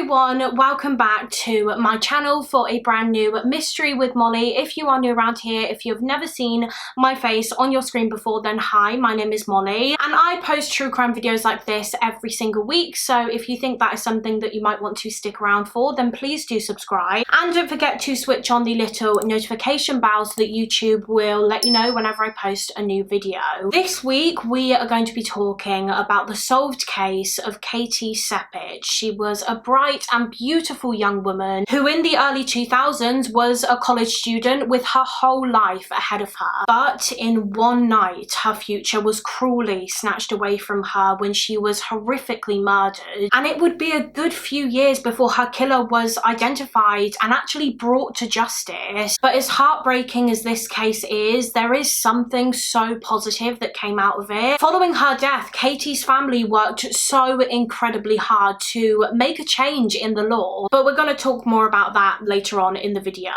everyone, welcome back to my channel for a brand new mystery with Molly. If you are new around here, if you've never seen my face on your screen before, then hi, my name is Molly and I post true crime videos like this every single week. So if you think that is something that you might want to stick around for, then please do subscribe and don't forget to switch on the little notification bell so that YouTube will let you know whenever I post a new video. This week we are going to be talking about the solved case of Katie Sepich. She was a bright and beautiful young woman who in the early 2000s was a college student with her whole life ahead of her. But in one night, her future was cruelly snatched away from her when she was horrifically murdered. And it would be a good few years before her killer was identified and actually brought to justice. But as heartbreaking as this case is, there is something so positive that came out of it. Following her death, Katie's family worked so incredibly hard to make a change in the law, but we're going to talk more about that later on in the video.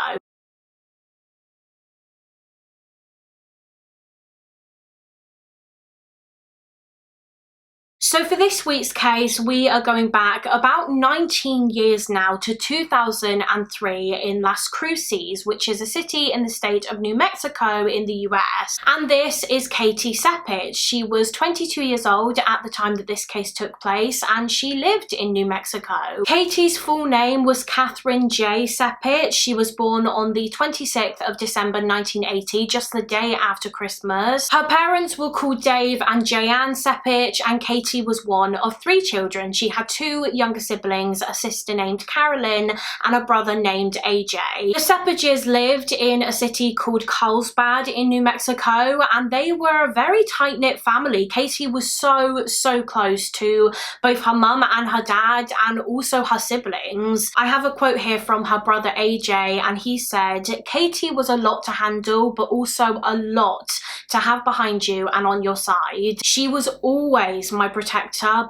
So for this week's case, we are going back about 19 years now to 2003 in Las Cruces, which is a city in the state of New Mexico in the US. And this is Katie Sepich. She was 22 years old at the time that this case took place, and she lived in New Mexico. Katie's full name was Catherine J. Sepich. She was born on the 26th of December 1980, just the day after Christmas. Her parents were called Dave and Jayanne Sepich, and Katie was one of three children. She had two younger siblings, a sister named Carolyn and a brother named AJ. The Sepiches lived in a city called Carlsbad in New Mexico, and they were a very tight-knit family. Katie was so close to both her mum and her dad and also her siblings. I have a quote here from her brother AJ, and he said, "Katie was a lot to handle, but also a lot to have behind you and on your side. She was always my protector,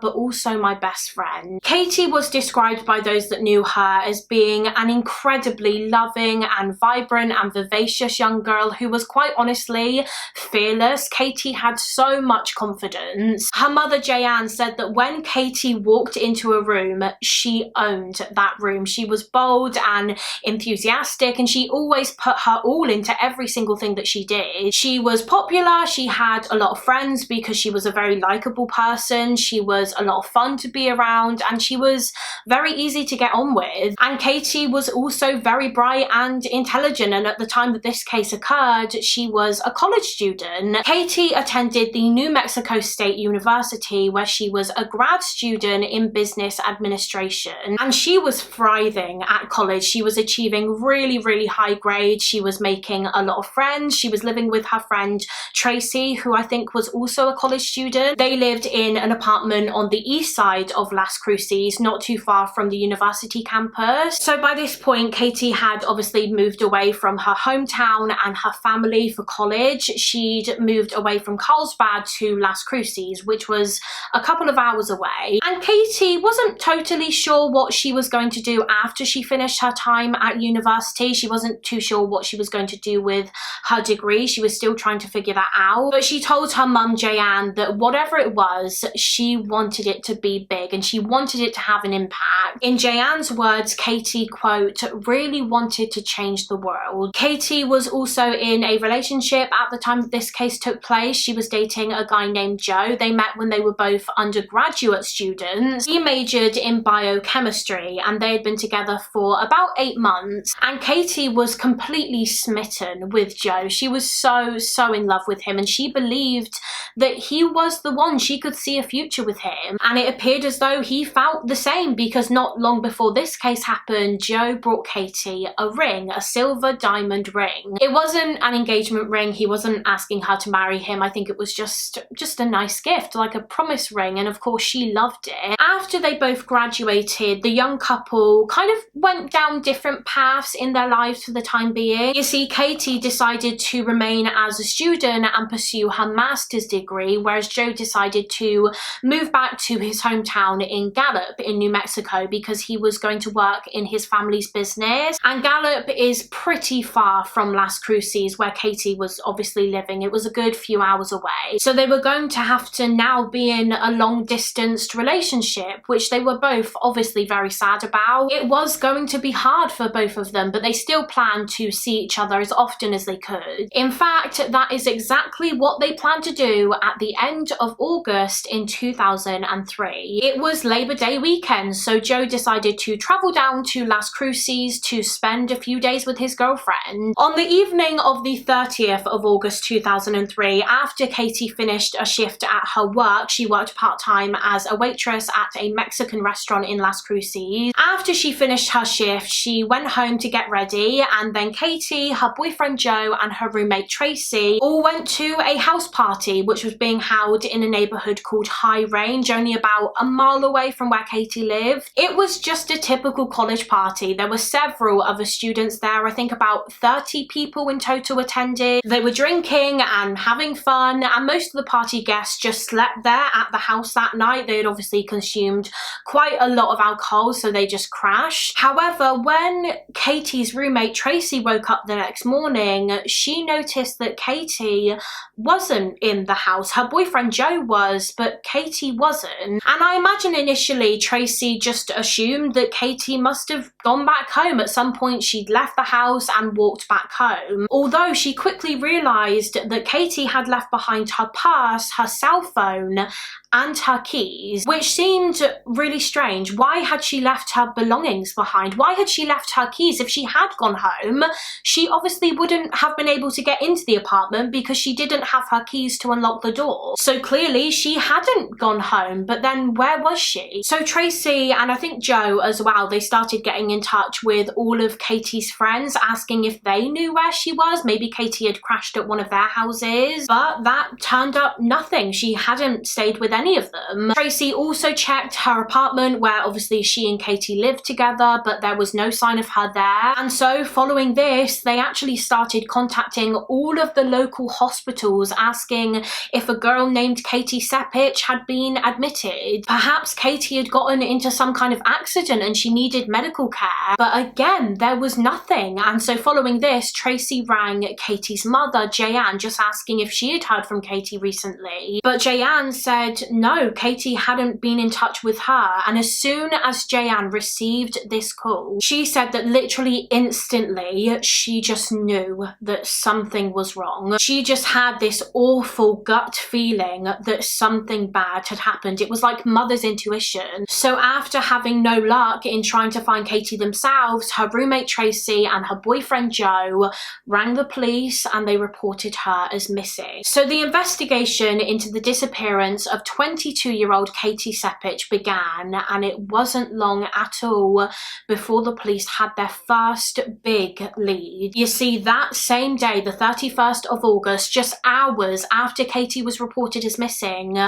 but also my best friend." Katie was described by those that knew her as being an incredibly loving and vibrant and vivacious young girl who was quite honestly fearless. Katie had so much confidence. Her mother Jayanne said that when Katie walked into a room, she owned that room. She was bold and enthusiastic, and she always put her all into every single thing that she did. She was popular, she had a lot of friends because she was a very likable person. She was a lot of fun to be around, and she was very easy to get on with. And Katie was also very bright and intelligent, and at the time that this case occurred, she was a college student. Katie attended the New Mexico State University, where she was a grad student in business administration, and she was thriving at college. She was achieving really high grades. She was making a lot of friends. She was living with her friend Tracy, who I think was also a college student. They lived in an apartment on the east side of Las Cruces, not too far from the university campus. So by this point, Katie had obviously moved away from her hometown and her family for college. She'd moved away from Carlsbad to Las Cruces, which was a couple of hours away. And Katie wasn't totally sure what she was going to do after she finished her time at university. She wasn't too sure what she was going to do with her degree. She was still trying to figure that out. But she told her mum Jayanne that whatever it was, she wanted it to be big and she wanted it to have an impact. In Jayanne's words, Katie, quote, really wanted to change the world. Katie was also in a relationship at the time that this case took place. She was dating a guy named Joe. They met when they were both undergraduate students. He majored in biochemistry and they had been together for about 8 months. And Katie was completely smitten with Joe. She was so in love with him, and she believed that he was the one. She could see a future with him, and it appeared as though he felt the same, because not long before this case happened, Joe brought Katie a ring, a silver diamond ring. It wasn't an engagement ring. He wasn't asking her to marry him. I think it was just a nice gift, like a promise ring, and of course she loved it. After they both graduated, the young couple kind of went down different paths in their lives for the time being. You see, Katie decided to remain as a student and pursue her master's degree, whereas Joe decided to move back to his hometown in Gallup in New Mexico because he was going to work in his family's business. And Gallup is pretty far from Las Cruces, where Katie was obviously living. It was a good few hours away. So they were going to have to now be in a long-distance relationship, which they were both obviously very sad about. It was going to be hard for both of them, but they still planned to see each other as often as they could. In fact, that is exactly what they planned to do at the end of August in 2003. It was Labor Day weekend, so Joe decided to travel down to Las Cruces to spend a few days with his girlfriend. On the evening of the 30th of August 2003, after Katie finished a shift at her work, she worked part-time as a waitress at a Mexican restaurant in Las Cruces. After she finished her shift, she went home to get ready, and then Katie, her boyfriend Joe, and her roommate Tracy all went to a house party which was being held in a neighborhood called High Range, only about a mile away from where Katie lived. It was just a typical college party. There were several other students there. I think about 30 people in total attended. They were drinking and having fun, and most of the party guests just slept there at the house that night. They had obviously consumed quite a lot of alcohol, so they just crashed. However, when Katie's roommate Tracy woke up the next morning, she noticed that Katie wasn't in the house. Her boyfriend Joe was, but Katie wasn't. And I imagine initially Tracy just assumed that Katie must have gone back home. At some point she'd left the house and walked back home. Although she quickly realised that Katie had left behind her purse, her cell phone, and her keys, which seemed really strange. Why had she left her belongings behind? Why had she left her keys? If she had gone home, she obviously wouldn't have been able to get into the apartment because she didn't have her keys to unlock the door. So clearly she hadn't gone home, but then where was she? So Tracy, and I think Joe as well, they started getting in touch with all of Katie's friends, asking if they knew where she was. Maybe Katie had crashed at one of their houses, but that turned up nothing. She hadn't stayed with any of them. Tracy also checked her apartment, where obviously she and Katie lived together, but there was no sign of her there. And so following this, they actually started contacting all of the local hospitals, asking if a girl named Katie Sepich had been admitted. Perhaps Katie had gotten into some kind of accident and she needed medical care. But again, there was nothing. And so following this, Tracy rang Katie's mother, Jayanne, just asking if she had heard from Katie recently. But Jayanne said no, Katie hadn't been in touch with her. And as soon as Jayanne received this call, she said that literally instantly she just knew that something was wrong. She just had this awful gut feeling that something bad had happened. It was like mother's intuition. So after having no luck in trying to find Katie themselves, her roommate Tracy and her boyfriend Joe rang the police and they reported her as missing. So the investigation into the disappearance of 22-year-old Katie Sepich began, and it wasn't long at all before the police had their first big lead. You see, that same day, the 31st of August, just hours after Katie was reported as missing,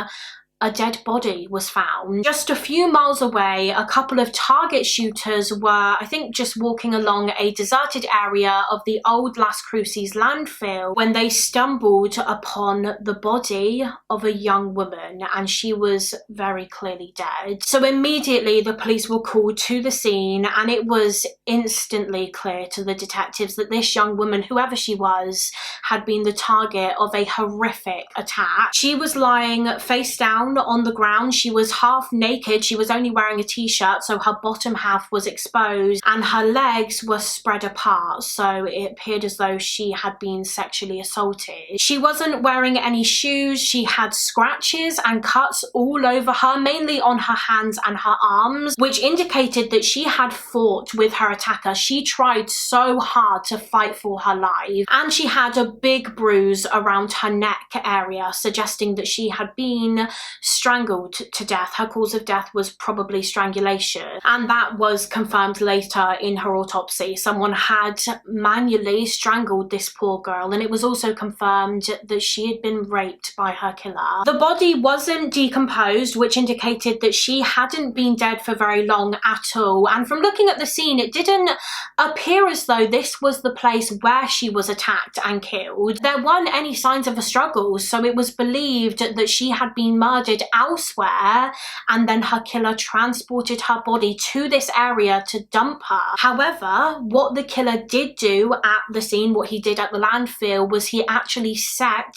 a dead body was found. Just a few miles away, a couple of target shooters were, I think, just walking along a deserted area of the old Las Cruces landfill when they stumbled upon the body of a young woman, and she was very clearly dead. So immediately the police were called to the scene, and it was instantly clear to the detectives that this young woman, whoever she was, had been the target of a horrific attack. She was lying face down on the ground. She was half naked. She was only wearing a t-shirt, so her bottom half was exposed, and her legs were spread apart, so it appeared as though she had been sexually assaulted. She wasn't wearing any shoes. She had scratches and cuts all over her, mainly on her hands and her arms, which indicated that she had fought with her attacker. She tried so hard to fight for her life, and she had a big bruise around her neck area, suggesting that she had been strangled to death. Her cause of death was probably strangulation, and that was confirmed later in her autopsy. Someone had manually strangled this poor girl, and it was also confirmed that she had been raped by her killer. The body wasn't decomposed, which indicated that she hadn't been dead for very long at all, and from looking at the scene, it didn't appear as though this was the place where she was attacked and killed. There weren't any signs of a struggle, so it was believed that she had been murdered murdered elsewhere, and then her killer transported her body to this area to dump her. However, what the killer did do at the scene, what he did at the landfill, was he actually set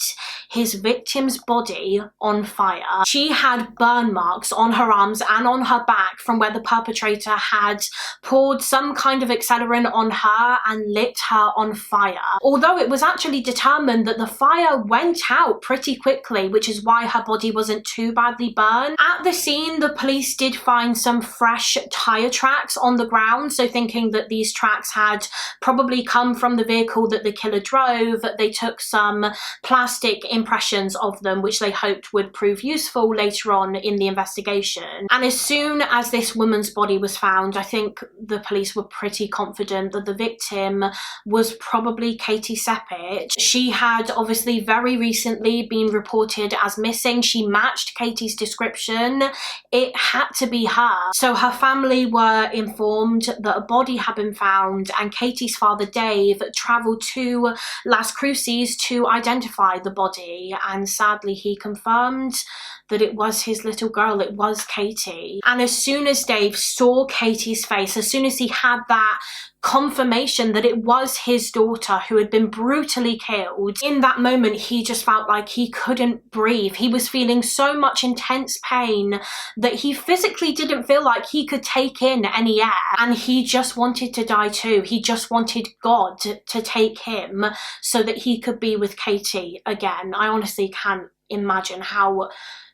his victim's body on fire. She had burn marks on her arms and on her back from where the perpetrator had poured some kind of accelerant on her and lit her on fire. Although it was actually determined that the fire went out pretty quickly, which is why her body wasn't too badly burned. At the scene, the police did find some fresh tire tracks on the ground, so thinking that these tracks had probably come from the vehicle that the killer drove, they took some plastic impressions of them, which they hoped would prove useful later on in the investigation. And as soon as this woman's body was found, I think the police were pretty confident that the victim was probably Katie Sepich. She had obviously very recently been reported as missing. She matched Katie's description. It had to be her. So her family were informed that a body had been found, and Katie's father Dave travelled to Las Cruces to identify the body, and sadly he confirmed that it was his little girl, it was Katie. And as soon as Dave saw Katie's face, as soon as he had that confirmation that it was his daughter who had been brutally killed, in that moment he just felt like he couldn't breathe. He was feeling so much intense pain that he physically didn't feel like he could take in any air, and he just wanted to die too. He just wanted God to take him so that he could be with Katie again. I honestly can't imagine how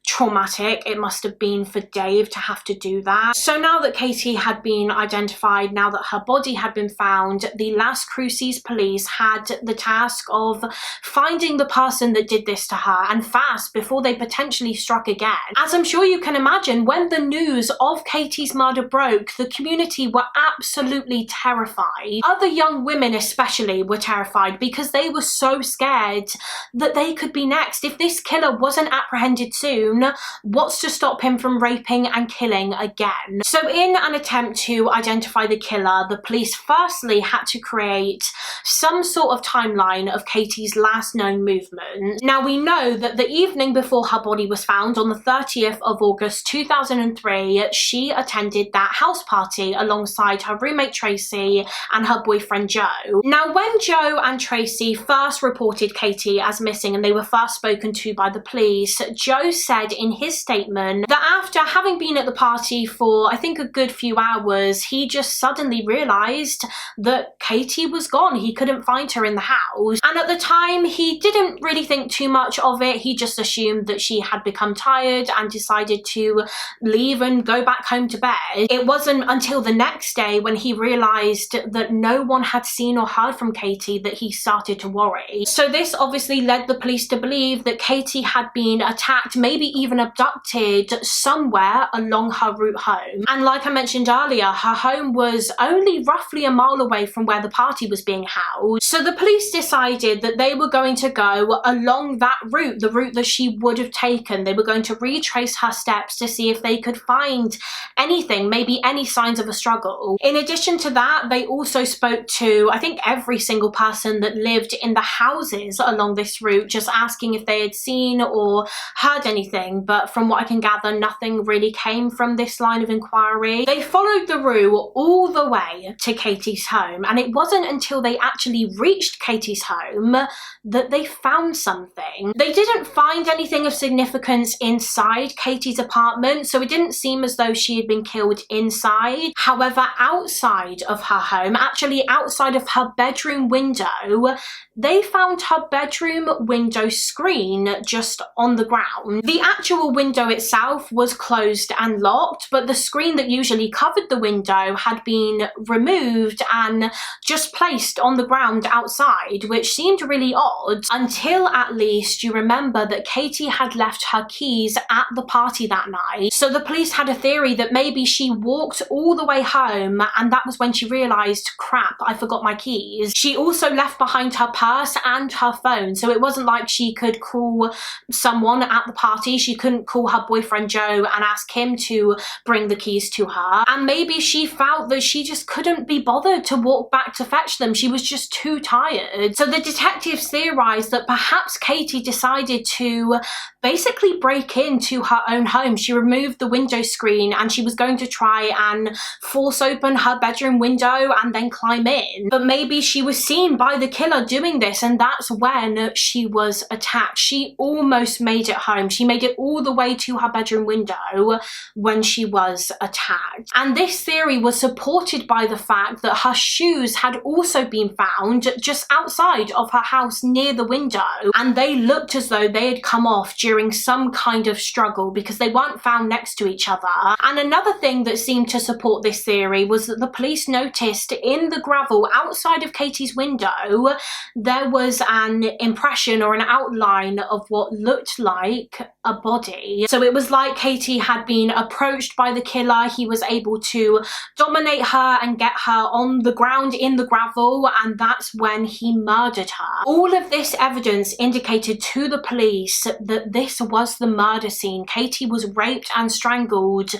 traumatic it must have been for Dave to have to do that. So now that Katie had been identified, now that her body had been found, the Las Cruces police had the task of finding the person that did this to her, and fast, before they potentially struck again. As I'm sure you can imagine, when the news of Katie's murder broke, the community were absolutely terrified. Other young women especially were terrified because they were so scared that they could be next. If this killer wasn't apprehended soon, what's to stop him from raping and killing again? So in an attempt to identify the killer, the police firstly had to create some sort of timeline of Katie's last known movement. Now we know that the evening before her body was found, on the 30th of August 2003, she attended that house party alongside her roommate Tracy and her boyfriend Joe. Now when Joe and Tracy first reported Katie as missing and they were first spoken to by the police, Joe said in his statement that after having been at the party for I think a good few hours, he just suddenly realised that Katie was gone. He couldn't find her in the house, and at the time he didn't really think too much of it. He just assumed that she had become tired and decided to leave and go back home to bed. It wasn't until the next day, when he realised that no one had seen or heard from Katie, that he started to worry. So this obviously led the police to believe that Katie had been attacked, maybe even abducted somewhere along her route home. And like I mentioned earlier, her home was only roughly a mile away from where the party was being held. So the police decided that they were going to go along that route, the route that she would have taken. They were going to retrace her steps to see if they could find anything, maybe any signs of a struggle. In addition to that, they also spoke to, I think, every single person that lived in the houses along this route, just asking if they had seen or heard anything. But from what I can gather, nothing really came from this line of inquiry. They followed the route all the way to Katie's home, and it wasn't until they actually reached Katie's home that they found something. They didn't find anything of significance inside Katie's apartment, so it didn't seem as though she had been killed inside. However, outside of her home, actually outside of her bedroom window, they found her bedroom window screen just on the ground. The actual window itself was closed and locked, but the screen that usually covered the window had been removed and just placed on the ground outside, which seemed really odd, until at least you remember that Katie had left her keys at the party that night. So the police had a theory that maybe she walked all the way home, and that was when she realised, crap, I forgot my keys. She also left behind her purse and her phone, so it wasn't like she could call someone at the party. maybe she couldn't call her boyfriend Joe and ask him to bring the keys to her, and maybe she felt that she just couldn't be bothered to walk back to fetch them. She was just too tired. So the detectives theorized that perhaps Katie decided to basically break into her own home. She removed the window screen and she was going to try and force open her bedroom window and then climb in. But maybe she was seen by the killer doing this, and that's when she was attacked. She almost made it home. She made it all the way to her bedroom window when she was attacked. And this theory was supported by the fact that her shoes had also been found just outside of her house near the window, and they looked as though they had come off during some kind of struggle because they weren't found next to each other. And another thing that seemed to support this theory was that the police noticed in the gravel outside of Katie's window there was an impression or an outline of what looked like a body. So it was like Katie had been approached by the killer. He was able to dominate her and get her on the ground in the gravel, and that's when he murdered her. All of this evidence indicated to the police that this was the murder scene. Katie was raped and strangled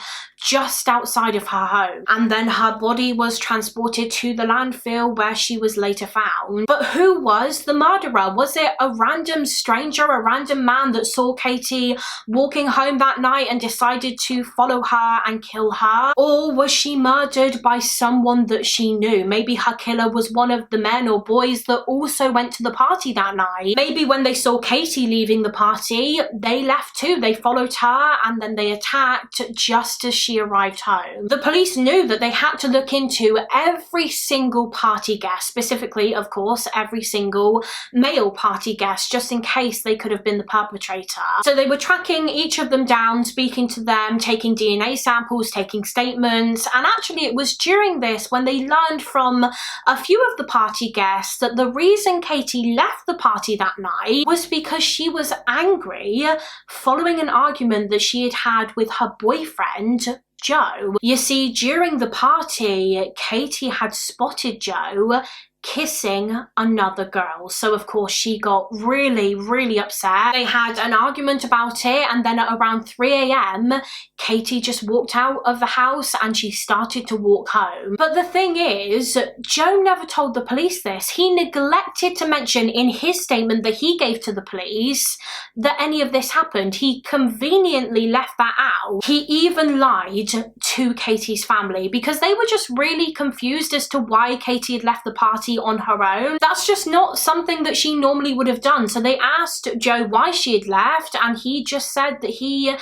just outside of her home, and then her body was transported to the landfill where she was later found. But who was the murderer? Was it a random stranger, a random man that saw Katie walking home that night and decided to follow her and kill her? Or was she murdered by someone that she knew? Maybe her killer was one of the men or boys that also went to the party that night. Maybe when they saw Katie leaving the party, they left too. They followed her and then they attacked just as she arrived home. The police knew that they had to look into every single party guest, specifically, of course, every single male party guest, just in case they could have been the perpetrator. So they were tracking each of them down, speaking to them, taking DNA samples, taking statements, and actually it was during this when they learned from a few of the party guests that the reason Katie left the party that night was because she was angry following an argument that she had had with her boyfriend Joe. You see, during the party, Katie had spotted Joe kissing another girl. So of course she got really upset. They had an argument about it, and then at around 3 a.m. Katie just walked out of the house and she started to walk home. But the thing is, Joe never told the police this. He neglected to mention in his statement that he gave to the police that any of this happened. He conveniently left that out. He even lied to Katie's family because they were just really confused as to why Katie had left the party on her own. That's just not something that she normally would have done. So they asked Joe why she had left, and he just said that he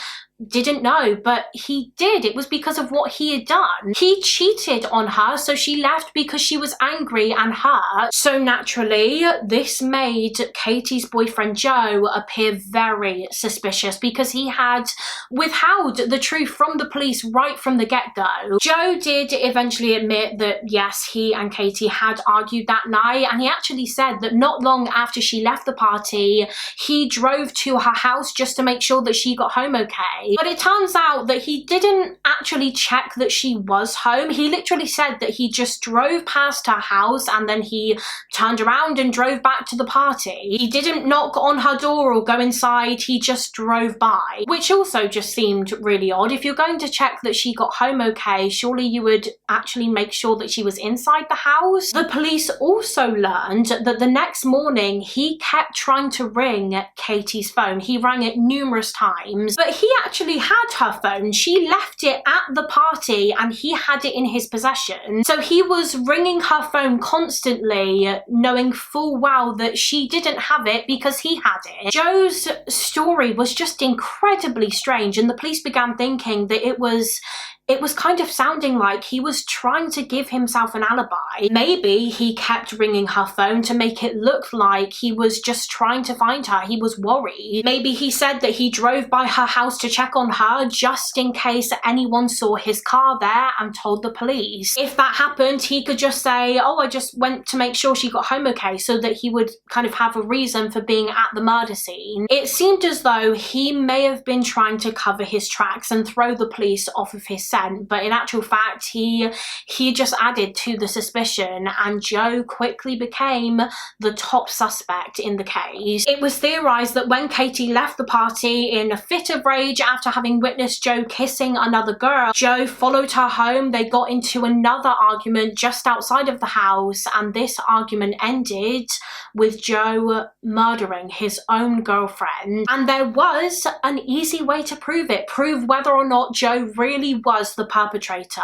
didn't know, but he did. It was because of what he had done. He cheated on her, so she left because she was angry and hurt. So naturally, this made Katie's boyfriend Joe appear very suspicious because he had withheld the truth from the police right from the get-go. Joe did eventually admit that yes, he and Katie had argued that night, and he actually said that not long after she left the party, he drove to her house just to make sure that she got home okay. But it turns out that he didn't actually check that she was home. He literally said that he just drove past her house and then he turned around and drove back to the party. He didn't knock on her door or go inside, he just drove by, which also just seemed really odd. If you're going to check that she got home okay, surely you would actually make sure that she was inside the house. The police also learned that the next morning he kept trying to ring Katie's phone. He rang it numerous times, but he actually had her phone. She left it at the party and he had it in his possession. So he was ringing her phone constantly, knowing full well that she didn't have it because he had it. Joe's story was just incredibly strange, and the police began thinking that it was kind of sounding like he was trying to give himself an alibi. Maybe he kept ringing her phone to make it look like he was just trying to find her. He was worried. Maybe he said that he drove by her house to check on her just in case anyone saw his car there and told the police. If that happened, he could just say, oh, I just went to make sure she got home okay, so that he would kind of have a reason for being at the murder scene. It seemed as though he may have been trying to cover his tracks and throw the police off of his scent. 100%, but in actual fact, he just added to the suspicion, and Joe quickly became the top suspect in the case. It was theorized that when Katie left the party in a fit of rage after having witnessed Joe kissing another girl, Joe followed her home. They got into another argument just outside of the house, and this argument ended with Joe murdering his own girlfriend. And there was an easy way to prove it, prove whether or not Joe really was the perpetrator,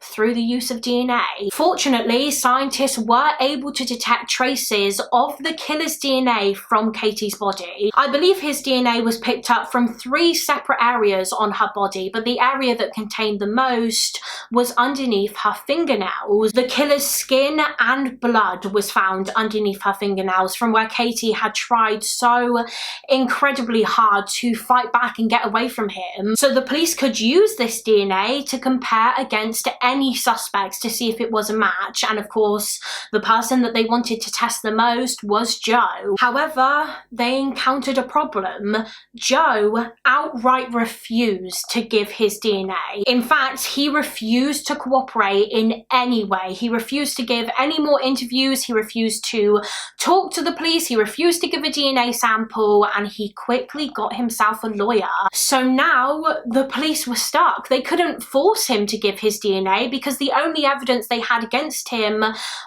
through the use of DNA. Fortunately, scientists were able to detect traces of the killer's DNA from Katie's body. I believe his DNA was picked up from 3 separate areas on her body, but the area that contained the most was underneath her fingernails. The killer's skin and blood was found underneath her fingernails, from where Katie had tried so incredibly hard to fight back and get away from him. So the police could use this DNA to compare against any suspects to see if it was a match, and of course the person that they wanted to test the most was Joe. However, they encountered a problem. Joe outright refused to give his DNA. In fact, he refused to cooperate in any way. He refused to give any more interviews, he refused to talk to the police, he refused to give a DNA sample, and he quickly got himself a lawyer. So now the police were stuck. They couldn't force him to give his DNA because the only evidence they had against him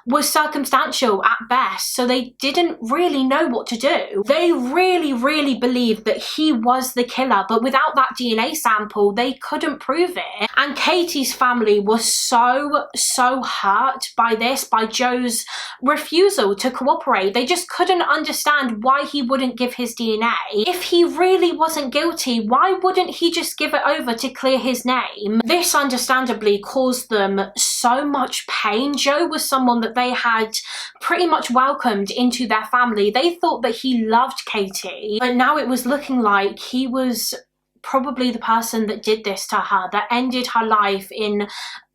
was circumstantial at best, so they didn't really know what to do. They really believed that he was the killer, but without that DNA sample, they couldn't prove it. And Katie's family was so hurt by this, by Joe's refusal to cooperate. They just couldn't understand why he wouldn't give his DNA. If he really wasn't guilty, why wouldn't he just give it over to clear his name? This understandably caused them so much pain. Joe was someone that they had pretty much welcomed into their family. They thought that he loved Katie, but now it was looking like he was probably the person that did this to her, that ended her life in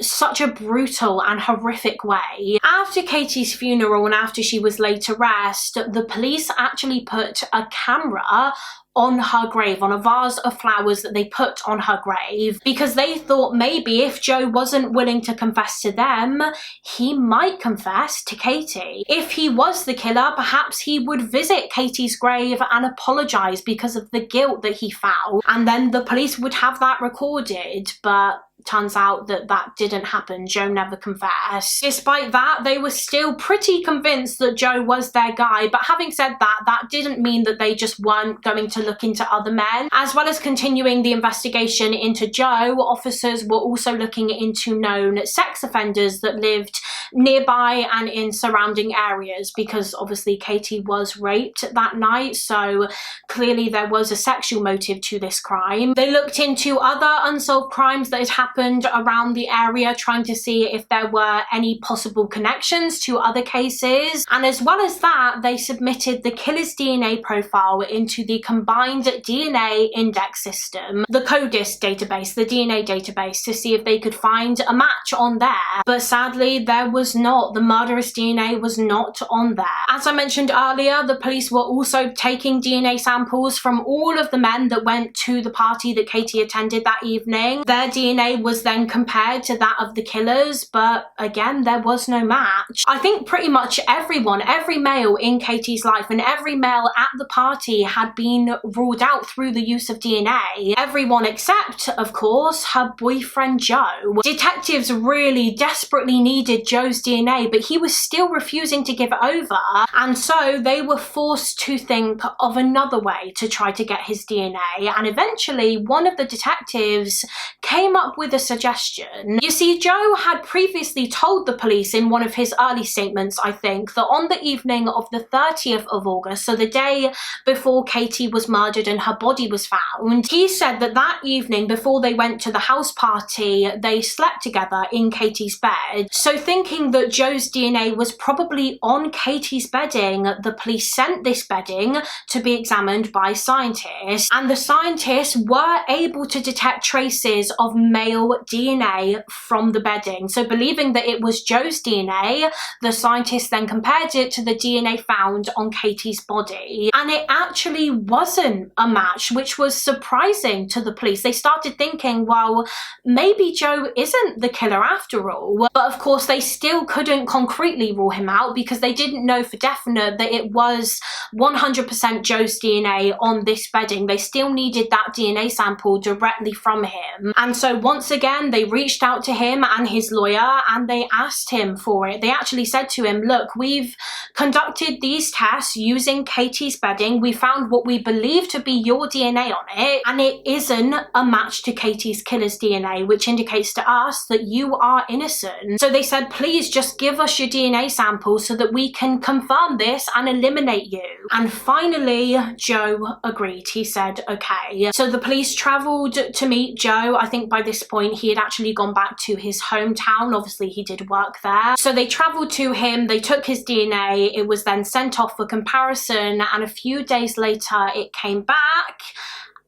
such a brutal and horrific way. After Katie's funeral and after she was laid to rest, the police actually put a camera on her grave, on a vase of flowers that they put on her grave, because they thought maybe if Joe wasn't willing to confess to them, he might confess to Katie. If he was the killer, perhaps he would visit Katie's grave and apologize because of the guilt that he felt, and then the police would have that recorded. But turns out that that didn't happen. Joe never confessed. Despite that, they were still pretty convinced that Joe was their guy, but having said that, that didn't mean that they just weren't going to look into other men. As well as continuing the investigation into Joe, officers were also looking into known sex offenders that lived nearby and in surrounding areas, because obviously Katie was raped that night, so clearly there was a sexual motive to this crime. They looked into other unsolved crimes that had happened around the area, trying to see if there were any possible connections to other cases, and as well as that, they submitted the killer's DNA profile into the combined DNA index system, the CODIS database, the DNA database, to see if they could find a match on there. But sadly, there was not. The murderous DNA was not on there. As I mentioned earlier, the police were also taking DNA samples from all of the men that went to the party that Katie attended that evening. Their DNA was then compared to that of the killers, but again, there was no match. I think pretty much everyone, every male in Katie's life and every male at the party had been ruled out through the use of DNA. Everyone except, of course, her boyfriend Joe. Detectives really desperately needed Joe's DNA, but he was still refusing to give it over, and so they were forced to think of another way to try to get his DNA, and eventually one of the detectives came up with a suggestion. You see, Joe had previously told the police in one of his early statements, I think, that on the evening of the 30th of August, so the day before Katie was murdered and her body was found, he said that that evening before they went to the house party, they slept together in Katie's bed. So thinking thinking that Joe's DNA was probably on Katie's bedding, the police sent this bedding to be examined by scientists, and the scientists were able to detect traces of male DNA from the bedding. So believing that it was Joe's DNA, the scientists then compared it to the DNA found on Katie's body, and it actually wasn't a match, which was surprising to the police. They started thinking, well, maybe Joe isn't the killer after all. But of course they still couldn't concretely rule him out because they didn't know for definite that it was 100% Joe's DNA on this bedding. They still needed that DNA sample directly from him. And so once again, they reached out to him and his lawyer and they asked him for it. They actually said to him, look, we've conducted these tests using Katie's bedding. We found what we believe to be your DNA on it, and it isn't a match to Katie's killer's DNA, which indicates to us that you are innocent. So they said, please just give us your DNA sample so that we can confirm this and eliminate you. And finally, Joe agreed. He said, okay. So the police travelled to meet Joe. I think by this point he had actually gone back to his hometown. Obviously he did work there. So they travelled to him, they took his DNA, it was then sent off for comparison, and a few days later it came back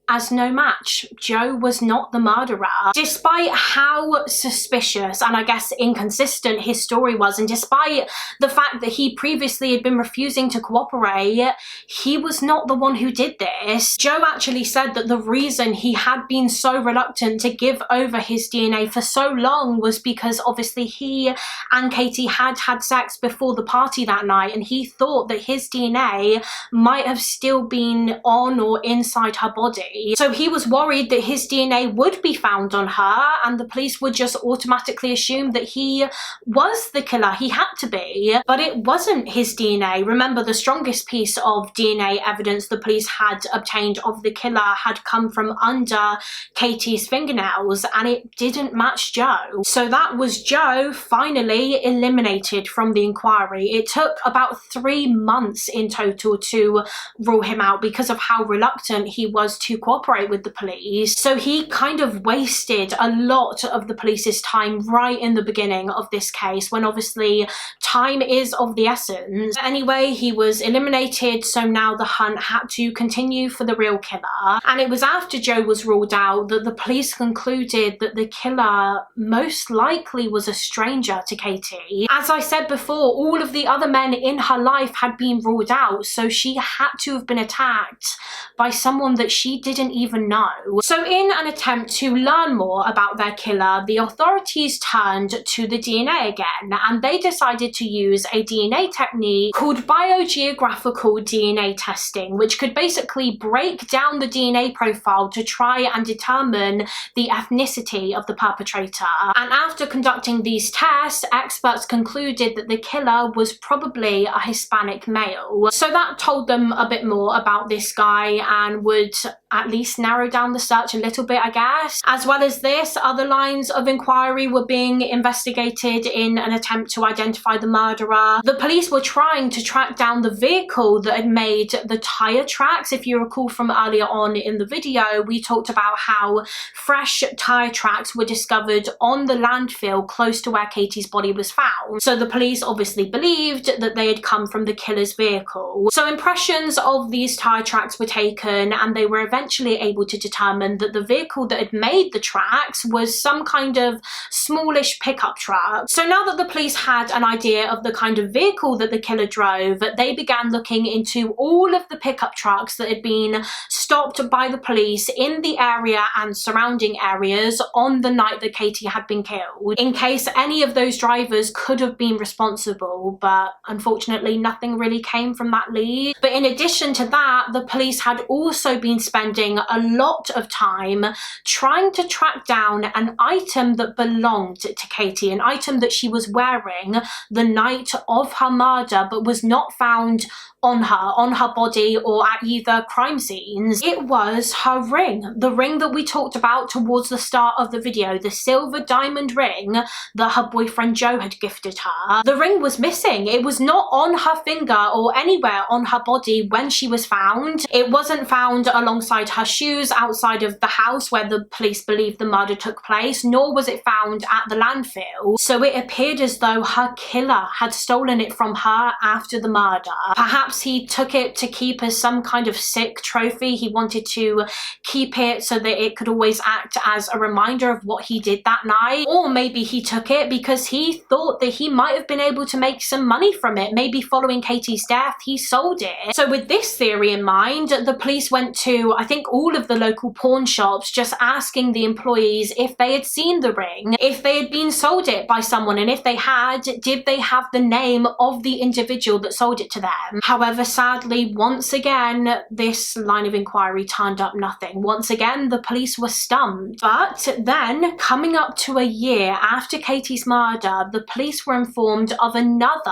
as no match. Joe was not the murderer. Despite how suspicious and I guess inconsistent his story was, and despite the fact that he previously had been refusing to cooperate, he was not the one who did this. Joe actually said that the reason he had been so reluctant to give over his DNA for so long was because obviously he and Katie had had sex before the party that night, and he thought that his DNA might have still been on or inside her body. So he was worried that his DNA would be found on her and the police would just automatically assume that he was the killer. He had to be, but it wasn't his DNA. Remember, the strongest piece of DNA evidence the police had obtained of the killer had come from under Katie's fingernails, and it didn't match Joe. So that was Joe finally eliminated from the inquiry. It took about 3 months in total to rule him out because of how reluctant he was to cooperate with the police. So he kind of wasted a lot of the police's time right in the beginning of this case, when obviously time is of the essence. Anyway, he was eliminated, so now the hunt had to continue for the real killer. And it was after Joe was ruled out that the police concluded that the killer most likely was a stranger to Katie. As I said before, all of the other men in her life had been ruled out, so she had to have been attacked by someone that she didn't even know. So in an attempt to learn more about their killer, the authorities turned to the DNA again, and they decided to use a DNA technique called biogeographical DNA testing, which could basically break down the DNA profile to try and determine the ethnicity of the perpetrator. And after conducting these tests, experts concluded that the killer was probably a Hispanic male. So that told them a bit more about this guy and would at least narrow down the search a little bit, I guess. As well as this, other lines of inquiry were being investigated in an attempt to identify the murderer. The police were trying to track down the vehicle that had made the tire tracks. If you recall from earlier on in the video, we talked about how fresh tire tracks were discovered on the landfill close to where Katie's body was found. So the police obviously believed that they had come from the killer's vehicle. So impressions of these tire tracks were taken, and they were eventually able to determine that the vehicle that had made the tracks was some kind of smallish pickup truck. So now that the police had an idea of the kind of vehicle that the killer drove, they began looking into all of the pickup trucks that had been stopped by the police in the area and surrounding areas on the night that Katie had been killed, in case any of those drivers could have been responsible, but unfortunately nothing really came from that lead. But in addition to that, the police had also been spending a lot of time trying to track down an item that belonged to Katie, an item that she was wearing the night of her murder but was not found on her body or at either crime scenes. It was her ring, the ring that we talked about towards the start of the video, the silver diamond ring that her boyfriend Joe had gifted at her, the ring was missing. It was not on her finger or anywhere on her body when she was found. It wasn't found alongside her shoes outside of the house where the police believe the murder took place, nor was it found at the landfill. So it appeared as though her killer had stolen it from her after the murder. Perhaps he took it to keep as some kind of sick trophy. He wanted to keep it so that it could always act as a reminder of what he did that night. Or maybe he took it because he thought that he might have been able to make some money from it. Maybe following Katie's death, he sold it. So with this theory in mind, the police went to, I think, all of the local pawn shops, just asking the employees if they had seen the ring, if they had been sold it by someone, and if they had, did they have the name of the individual that sold it to them. However, sadly, once again, this line of inquiry turned up nothing. Once again, the police were stumped. But then, coming up to a year after Katie's murder, the police were informed of another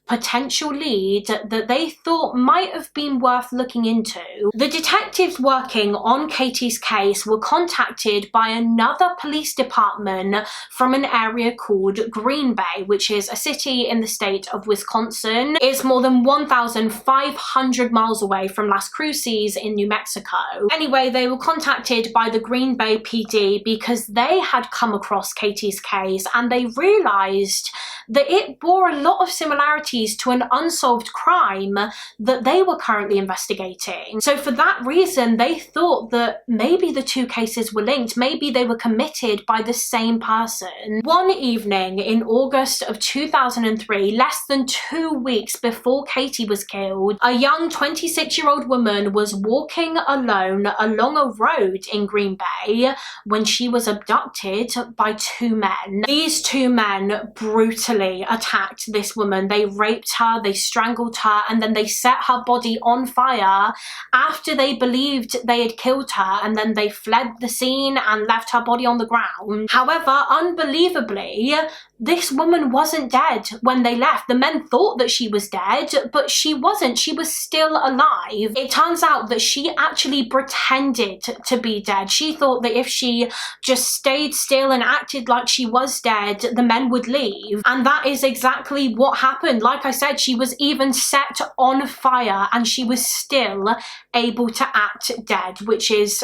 potential lead that they thought might have been worth looking into. The detectives working on Katie's case were contacted by another police department from an area called Green Bay, which is a city in the state of Wisconsin. It's more than 1,500 miles away from Las Cruces in New Mexico. Anyway, they were contacted by the Green Bay PD because they had come across Katie's case and they realized that it bore a lot of similarities to an unsolved crime that they were currently investigating. So for that reason, they thought that maybe the two cases were linked. Maybe they were committed by the same person. One evening in August of 2003, less than 2 weeks before Katie was killed, a young 26-year-old woman was walking alone along a road in Green Bay when she was abducted by two men. These two men brutally attacked this woman. They raped her, they strangled her, and then they set her body on fire after they believed they had killed her, and then they fled the scene and left her body on the ground. However, unbelievably, this woman wasn't dead when they left. The men thought that she was dead, but she wasn't. She was still alive. It turns out that she actually pretended to be dead. She thought that if she just stayed still and acted like she was dead, the men would leave. And that is exactly what happened. Like I said, she was even set on fire and she was still able to act dead, which is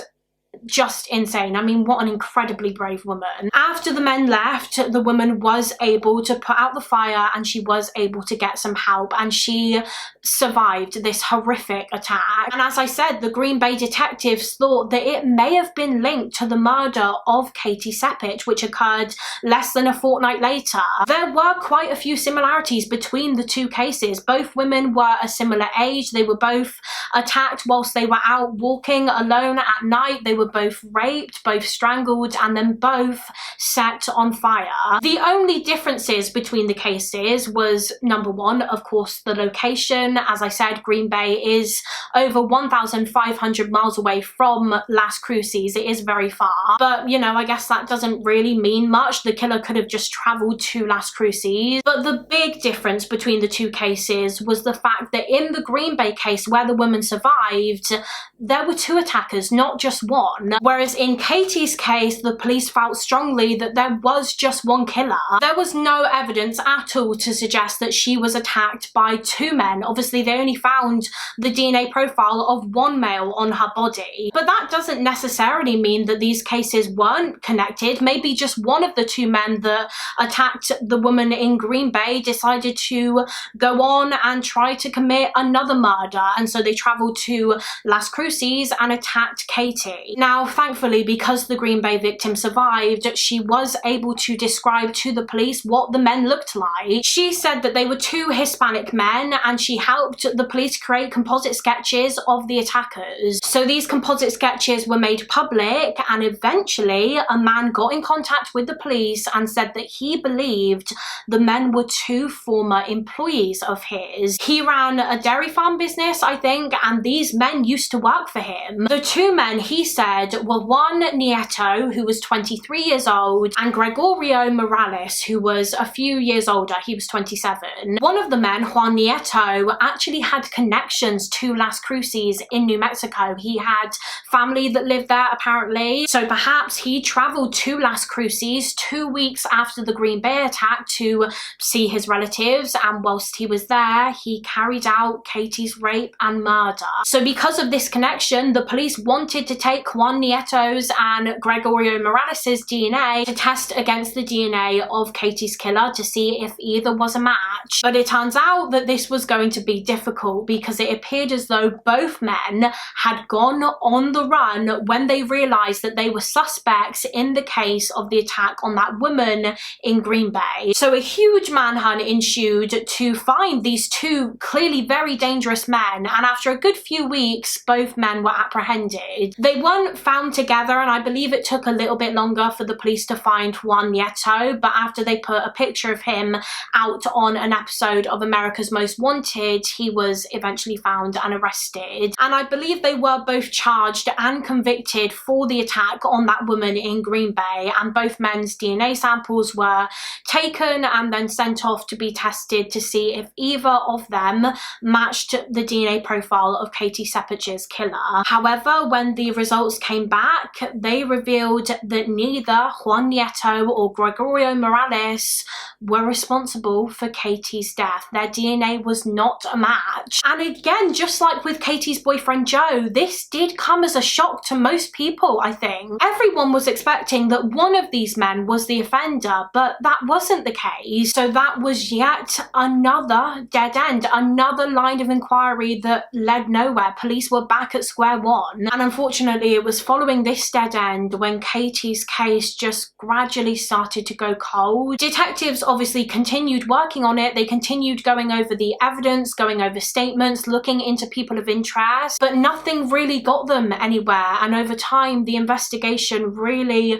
just insane. I mean, what an incredibly brave woman. After the men left, the woman was able to put out the fire and she was able to get some help, and she survived this horrific attack. And as I said, the Green Bay detectives thought that it may have been linked to the murder of Katie Sepich, which occurred less than a fortnight later. There were quite a few similarities between the two cases. Both women were a similar age. They were both attacked whilst they were out walking alone at night. They were both raped, both strangled, and then both set on fire. The only differences between the cases was, number one, of course, the location. As I said, Green Bay is over 1,500 miles away from Las Cruces. It is very far. But, you know, I guess that doesn't really mean much. The killer could have just traveled to Las Cruces. But the big difference between the two cases was the fact that in the Green Bay case, where the woman survived, there were two attackers, not just one. Whereas in Katie's case, the police felt strongly that there was just one killer. There was no evidence at all to suggest that she was attacked by two men. Obviously, they only found the DNA profile of one male on her body. But that doesn't necessarily mean that these cases weren't connected. Maybe just one of the two men that attacked the woman in Green Bay decided to go on and try to commit another murder. And so they traveled to Las Cruces and attacked Katie. Now, thankfully, because the Green Bay victim survived, she was able to describe to the police what the men looked like. She said that they were two Hispanic men, and she helped the police create composite sketches of the attackers. So these composite sketches were made public, and eventually a man got in contact with the police and said that he believed the men were two former employees of his. He ran a dairy farm business, I think, and these men used to work for him. The two men, he said, dead were Juan Nieto, who was 23 years old, and Gregorio Morales, who was a few years older. He was 27. One of the men, Juan Nieto, actually had connections to Las Cruces in New Mexico. He had family that lived there, apparently. So perhaps he traveled to Las Cruces 2 weeks after the Green Bay attack to see his relatives, and whilst he was there, he carried out Katie's rape and murder. So because of this connection, the police wanted to take Juan Nieto's and Gregorio Morales' DNA to test against the DNA of Katie's killer to see if either was a match. But it turns out that this was going to be difficult because it appeared as though both men had gone on the run when they realized that they were suspects in the case of the attack on that woman in Green Bay. So a huge manhunt ensued to find these two clearly very dangerous men, and after a good few weeks, both men were apprehended. They weren't found together, and I believe it took a little bit longer for the police to find Juan Nieto, but after they put a picture of him out on an episode of America's Most Wanted, he was eventually found and arrested. And I believe they were both charged and convicted for the attack on that woman in Green Bay, and both men's DNA samples were taken and then sent off to be tested to see if either of them matched the DNA profile of Katie Sepich's killer. However, when the results came back, they revealed that neither Juan Nieto or Gregorio Morales were responsible for Katie's death. Their DNA was not a match. And again, just like with Katie's boyfriend Joe, this did come as a shock to most people, I think. Everyone was expecting that one of these men was the offender, but that wasn't the case. So that was yet another dead end, another line of inquiry that led nowhere. Police were back at square one. And unfortunately, it was following this dead end when Katie's case just gradually started to go cold. Detectives obviously continued working on it. They continued going over the evidence, going over statements, looking into people of interest, but nothing really got them anywhere. And over time, the investigation really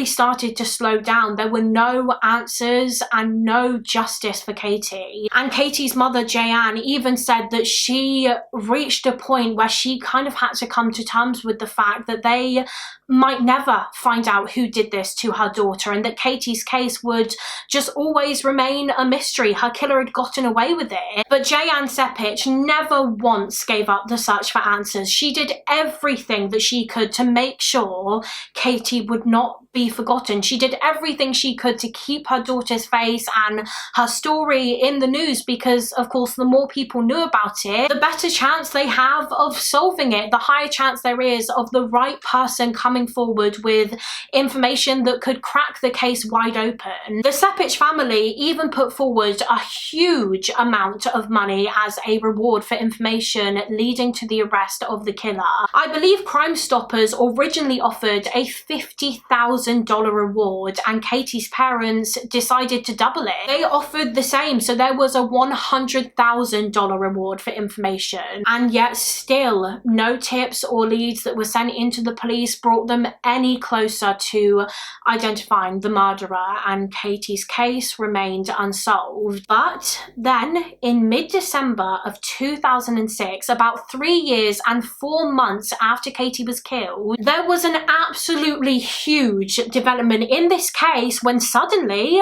started to slow down. There were no answers and no justice for Katie. And Katie's mother, Jayanne, even said that she reached a point where she kind of had to come to terms with the fact that they might never find out who did this to her daughter, and that Katie's case would just always remain a mystery. Her killer had gotten away with it. But Jayanne Sepich never once gave up the search for answers. She did everything that she could to make sure Katie would not be forgotten. She did everything she could to keep her daughter's face and her story in the news because, of course, the more people knew about it, the better chance they have of solving it, the higher chance there is of the right person coming forward with information that could crack the case wide open. The Sepich family even put forward a huge amount of money as a reward for information leading to the arrest of the killer. I believe Crime Stoppers originally offered a $50,000 reward, and Katie's parents decided to double it. They offered the same, so there was a $100,000 reward for information, and yet still no tips or leads that were sent into the police brought them any closer to identifying the murderer, and Katie's case remained unsolved. But then in mid-December of 2006, about 3 years and 4 months after Katie was killed, there was an absolutely huge development in this case when suddenly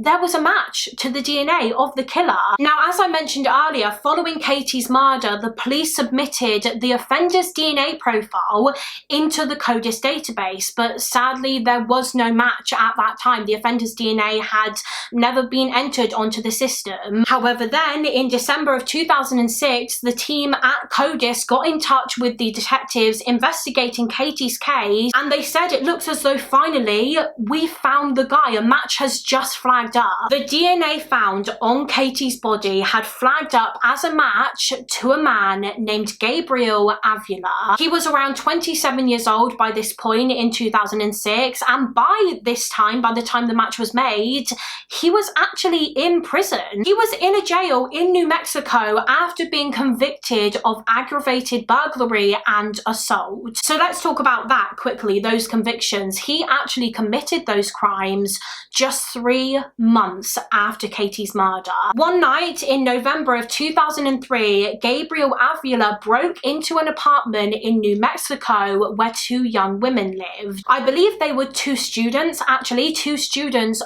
there was a match to the DNA of the killer. Now, as I mentioned earlier, following Katie's murder, the police submitted the offender's DNA profile into the CODIS database, but sadly there was no match at that time. The offender's DNA had never been entered onto the system. However, then in December of 2006, the team at CODIS got in touch with the detectives investigating Katie's case, and they said it looks as though finally we found the guy. A match has just flagged up. The DNA found on Katie's body had flagged up as a match to a man named Gabriel Avila. He was around 27 years old by this point in 2006, and by this time, by the time the match was made, he was actually in prison. He was in a jail in New Mexico after being convicted of aggravated burglary and assault. So let's talk about that quickly, those convictions. He actually committed those crimes just 3 months after Katie's murder. One night in November of 2003, Gabriel Avila broke into an apartment in New Mexico where two young women lived. I believe they were two students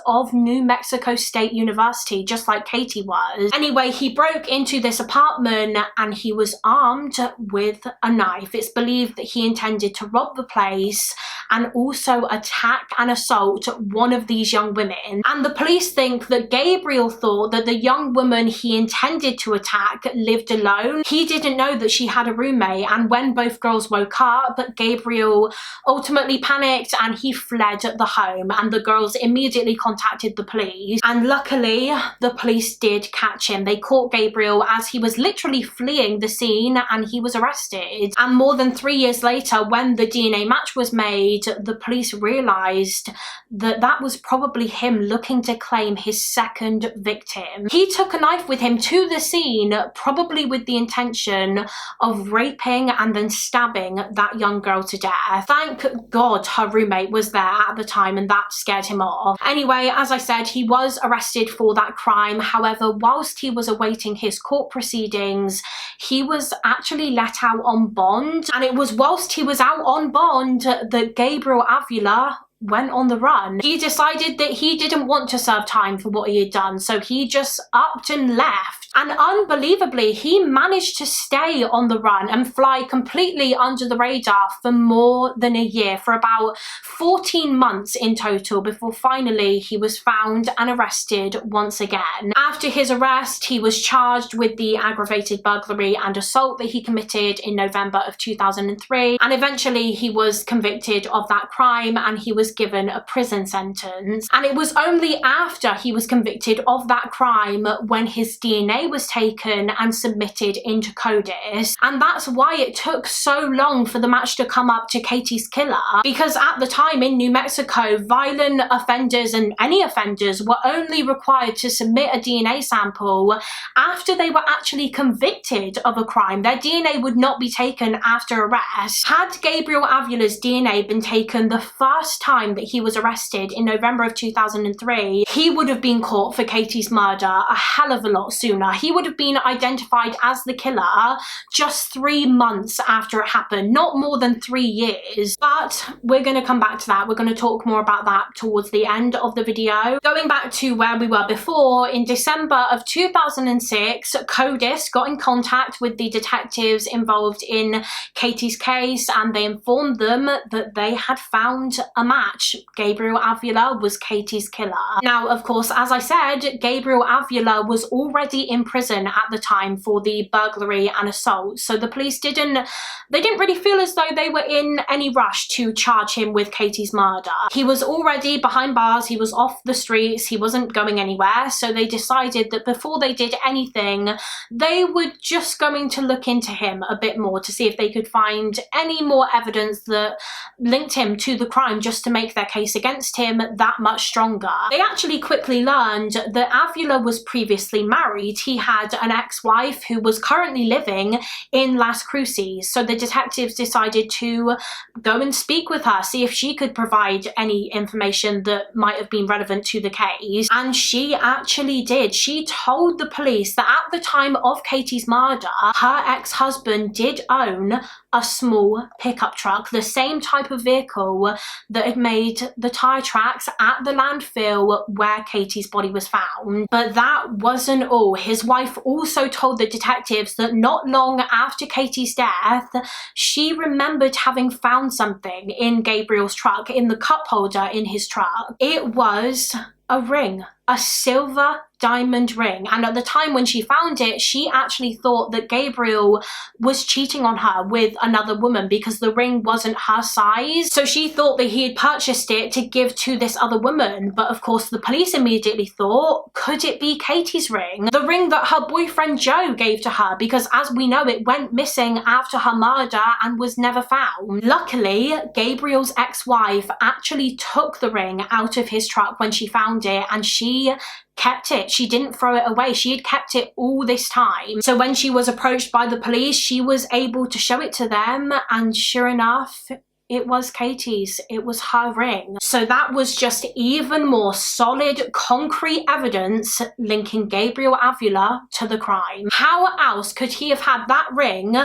of New Mexico State University, just like Katie was. Anyway, he broke into this apartment and he was armed with a knife. It's believed that he intended to rob the place and also attack and assault one of these young women. And the police think that Gabriel thought that the young woman he intended to attack lived alone. He didn't know that she had a roommate, and when both girls woke up, Gabriel ultimately panicked and he fled the home, and the girls immediately contacted the police. And luckily, the police did catch him. They caught Gabriel as he was literally fleeing the scene and he was arrested. And more than 3 years later, when the DNA match was made, the police realized that that was probably him looking to claim his second victim. He took a knife with him to the scene, probably with the intention of raping and then stabbing that young girl to death. Thank God her roommate was there at the time and that scared him off. Anyway, as I said, he was arrested for that crime. However, whilst he was awaiting his court proceedings, he was actually let out on bond. And it was whilst he was out on bond that Gabriel Avila went on the run. He decided that he didn't want to serve time for what he had done, so he just upped and left. And unbelievably, he managed to stay on the run and fly completely under the radar for more than a year, for about 14 months in total, before finally he was found and arrested once again. After his arrest, he was charged with the aggravated burglary and assault that he committed in November of 2003, and eventually he was convicted of that crime and he was given a prison sentence. And it was only after he was convicted of that crime when his DNA was taken and submitted into CODIS. And that's why it took so long for the match to come up to Katie's killer, because at the time in New Mexico, violent offenders and any offenders were only required to submit a DNA sample after they were actually convicted of a crime. Their DNA would not be taken after arrest. Had Gabriel Avila's DNA been taken the first time that he was arrested in November of 2003, he would have been caught for Katie's murder a hell of a lot sooner. He would have been identified as the killer just 3 months after it happened, not more than 3 years. But we're going to come back to that. We're going to talk more about that towards the end of the video. Going back to where we were before, in December of 2006, CODIS got in contact with the detectives involved in Katie's case and they informed them that they had found a match. Gabriel Avila was Katie's killer. Now, of course, as I said, Gabriel Avila was already in prison at the time for the burglary and assault, so the police didn't really feel as though they were in any rush to charge him with Katie's murder. He was already behind bars, he was off the streets, he wasn't going anywhere, so they decided that before they did anything, they were just going to look into him a bit more to see if they could find any more evidence that linked him to the crime, just to make their case against him that much stronger. They actually quickly learned that Avila was previously married. He had an ex-wife who was currently living in Las Cruces, so the detectives decided to go and speak with her, see if she could provide any information that might have been relevant to the case, and she actually did. She told the police that at the time of Katie's murder, her ex-husband did own a small pickup truck, the same type of vehicle that had made the tire tracks at the landfill where Katie's body was found. But that wasn't all. His wife also told the detectives that not long after Katie's death, she remembered having found something in Gabriel's truck, in the cup holder in his truck. It was a ring, a silver diamond ring, and at the time when she found it, she actually thought that Gabriel was cheating on her with another woman because the ring wasn't her size. So she thought that he had purchased it to give to this other woman, but of course the police immediately thought, could it be Katie's ring? The ring that her boyfriend Joe gave to her, because as we know, it went missing after her murder and was never found. Luckily, Gabriel's ex-wife actually took the ring out of his truck when she found it, and she kept it. She didn't throw it away. She had kept it all this time. So when she was approached by the police, she was able to show it to them, and sure enough, it was Katie's. It was her ring. So that was just even more solid, concrete evidence linking Gabriel Avila to the crime. How else could he have had that ring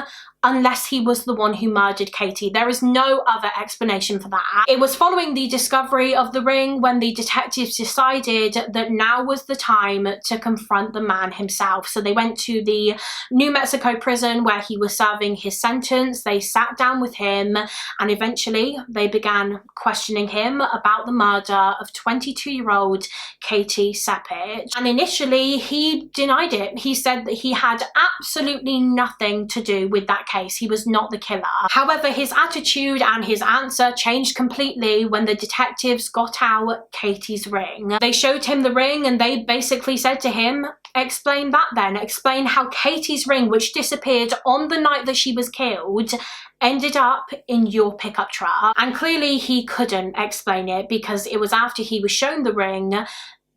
unless he was the one who murdered Katie? There is no other explanation for that. It was following the discovery of the ring when the detectives decided that now was the time to confront the man himself. So they went to the New Mexico prison where he was serving his sentence. They sat down with him and eventually they began questioning him about the murder of 22-year-old Katie Sepich. And initially he denied it. He said that he had absolutely nothing to do with that case. He was not the killer. However, his attitude and his answer changed completely when the detectives got out Katie's ring. They showed him the ring and they basically said to him, explain that then. Explain how Katie's ring, which disappeared on the night that she was killed, ended up in your pickup truck. And clearly he couldn't explain it because it was after he was shown the ring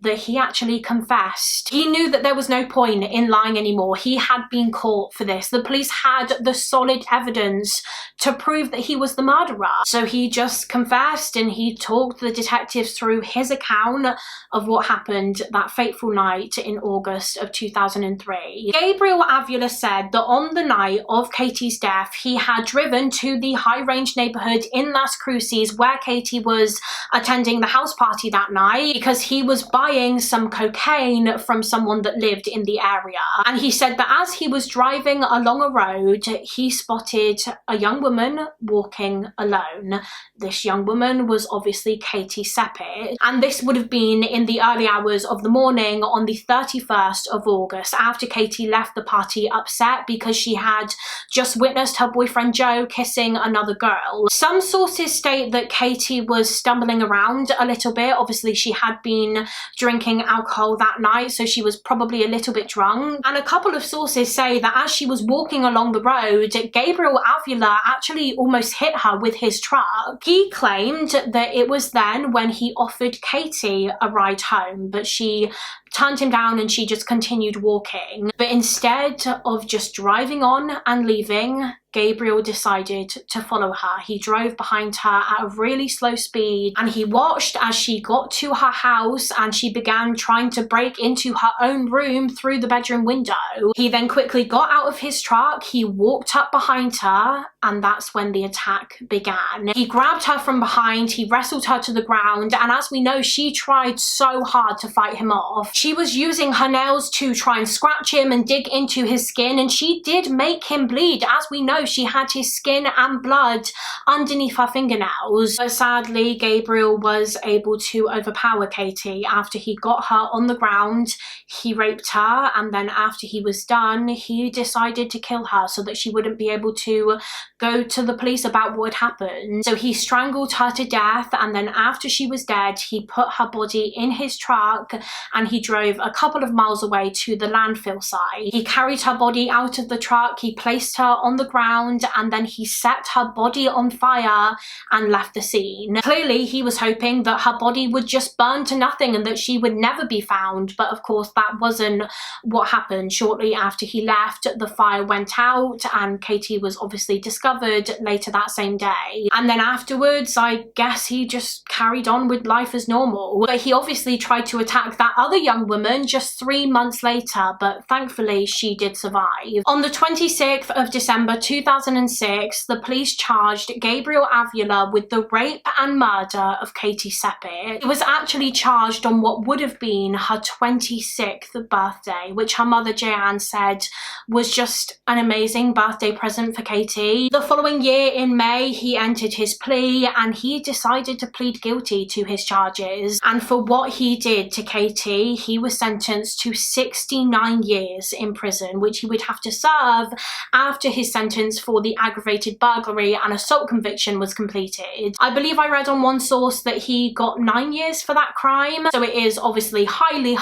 that he actually confessed. He knew that there was no point in lying anymore. He had been caught for this. The police had the solid evidence to prove that he was the murderer. So he just confessed and he talked the detectives through his account of what happened that fateful night in August of 2003. Gabriel Avila said that on the night of Katie's death, he had driven to the High Range neighborhood in Las Cruces where Katie was attending the house party that night because he was buying some cocaine from someone that lived in the area. And he said that as he was driving along a road, he spotted a young woman walking alone. This young woman was obviously Katie Sepich, and this would have been in the early hours of the morning on the 31st of August, after Katie left the party upset because she had just witnessed her boyfriend Joe kissing another girl. Some sources state that Katie was stumbling around a little bit. Obviously, she had been drinking alcohol that night, so she was probably a little bit drunk. And a couple of sources say that as she was walking along the road, Gabriel Avila actually almost hit her with his truck. He claimed that it was then when he offered Katie a ride home, but she turned him down and she just continued walking. But instead of just driving on and leaving, Gabriel decided to follow her. He drove behind her at a really slow speed and he watched as she got to her house and she began trying to break into her own room through the bedroom window. He then quickly got out of his truck, he walked up behind her, and that's when the attack began. He grabbed her from behind, he wrestled her to the ground, and as we know, she tried so hard to fight him off. She was using her nails to try and scratch him and dig into his skin, and she did make him bleed. As we know, she had his skin and blood underneath her fingernails. But sadly, Gabriel was able to overpower Katie. After he got her on the ground, he raped her, and then after he was done, he decided to kill her so that she wouldn't be able to go to the police about what had happened. So he strangled her to death, and then after she was dead, he put her body in his truck and he drove a couple of miles away to the landfill site. He carried her body out of the truck, he placed her on the ground, and then he set her body on fire and left the scene. Clearly, he was hoping that her body would just burn to nothing and that she would never be found, but of course that wasn't what happened. Shortly after he left, the fire went out and Katie was obviously discovered later that same day. And then afterwards, I guess he just carried on with life as normal. But he obviously tried to attack that other young woman just 3 months later, but thankfully she did survive. On the 26th of December 2006, the police charged Gabriel Avila with the rape and murder of Katie Sepich. He was actually charged on what would have been her 26th birthday, which her mother Jeanne said was just an amazing birthday present for Katie. The following year in May, he entered his plea and he decided to plead guilty to his charges. And for what he did to Katie, he was sentenced to 69 years in prison, which he would have to serve after his sentence for the aggravated burglary and assault conviction was completed. I believe I read on one source that he got 9 years for that crime, so it is obviously highly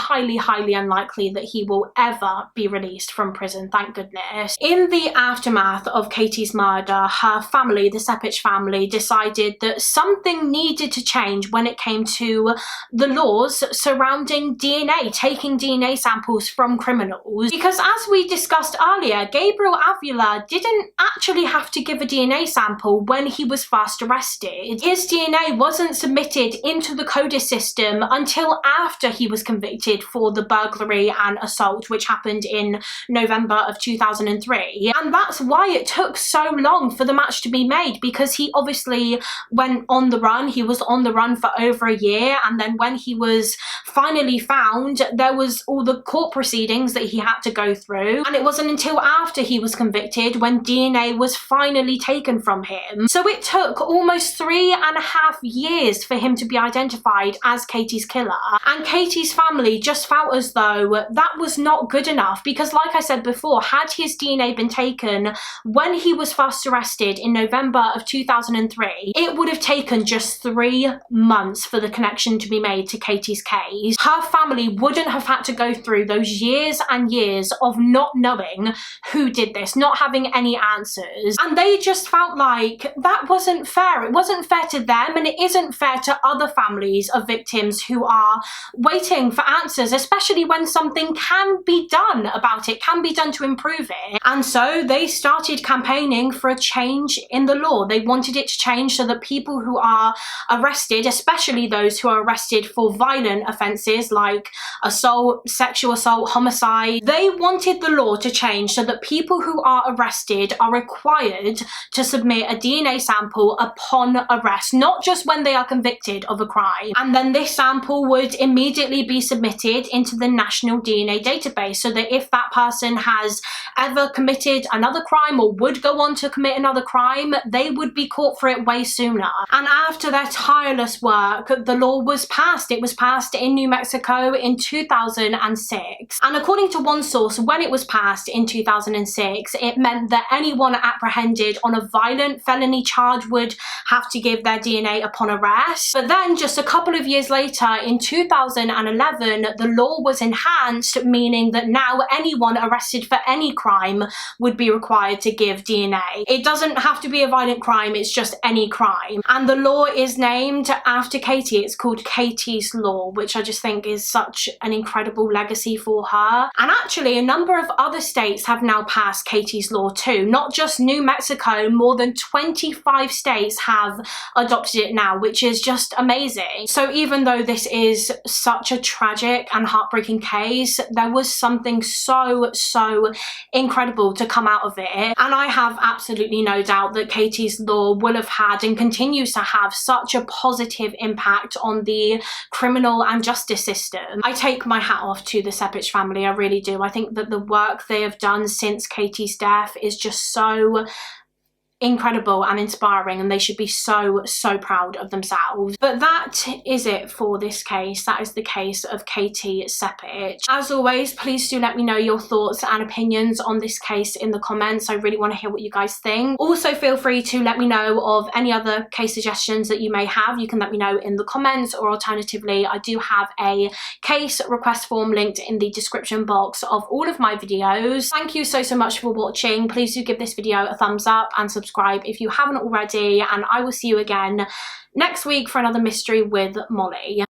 unlikely that he will ever be released from prison, thank goodness. In the aftermath of Katie's murder, her family, the Sepich family, decided that something needed to change when it came to the laws surrounding DNA, taking DNA samples from criminals. Because as we discussed earlier, Gabriel Avila didn't actually have to give a DNA sample when he was first arrested. His DNA wasn't submitted into the CODIS system until after he was convicted for the burglary and assault, which happened in November of 2003. And that's why it took so long for the match to be made, because he obviously went on the run. He was on the run for over a year, and then when he was finally found, there was all the court proceedings that he had to go through, and it wasn't until after he was convicted when DNA was finally taken from him. So it took almost 3.5 years for him to be identified as Katie's killer, and Katie's family just felt as though that was not good enough, because like I said before, had his DNA been taken when he was first arrested in November of 2003, it would have taken just 3 months for the connection to be made to Katie's case. Her family wouldn't have had to go through those years and years of not knowing who did this, not having any answers, and they just felt like that wasn't fair. It wasn't fair to them, and it isn't fair to other families of victims who are waiting for answers, especially when something can be done about it, can be done to improve it. And so they started campaigning for a change in the law. They wanted it to change so that people who are arrested, especially those who are arrested for violent offences like assault, sexual assault, homicide, they wanted the law to change so that people who are arrested are required to submit a DNA sample upon arrest, not just when they are convicted of a crime. And then this sample would immediately be submitted into the national DNA database, so that if that person has ever committed another crime or would go on to commit another crime, they would be caught for it way sooner. And after their tireless work, the law was passed. It was passed in New Mexico in 2006. And according to one source, when it was passed in 2006, it meant that anyone apprehended on a violent felony charge would have to give their DNA upon arrest. But then just a couple of years later, in 2011, the law was enhanced, meaning that now anyone arrested for any crime would be required to give DNA. It doesn't have to be a violent crime, it's just any crime. And the law is named after Katie. It's called Katie's Law, which I just think is such an incredible legacy for her. And actually, a number of other states have now passed Katie's Law too. Not just New Mexico, more than 25 states have adopted it now, which is just amazing. So even though this is such a tragic and heartbreaking case, there was something so incredible to come out of it. And I have absolutely no doubt that Katie's Law will have had and continues to have such a positive impact on the criminal and justice system. I take my hat off to the Sepich family, I really do. I think that the work they have done since Katie's death is just so incredible and inspiring, and they should be so proud of themselves. But that is it for this case. That is the case of Katie Sepich. As always, please do let me know your thoughts and opinions on this case in the comments. I really want to hear what you guys think. Also, feel free to let me know of any other case suggestions that you may have. You can let me know in the comments, or alternatively, I do have a case request form linked in the description box of all of my videos. Thank you so much for watching. Please do give this video a thumbs up and subscribe if you haven't already, and I will see you again next week for another mystery with Molly.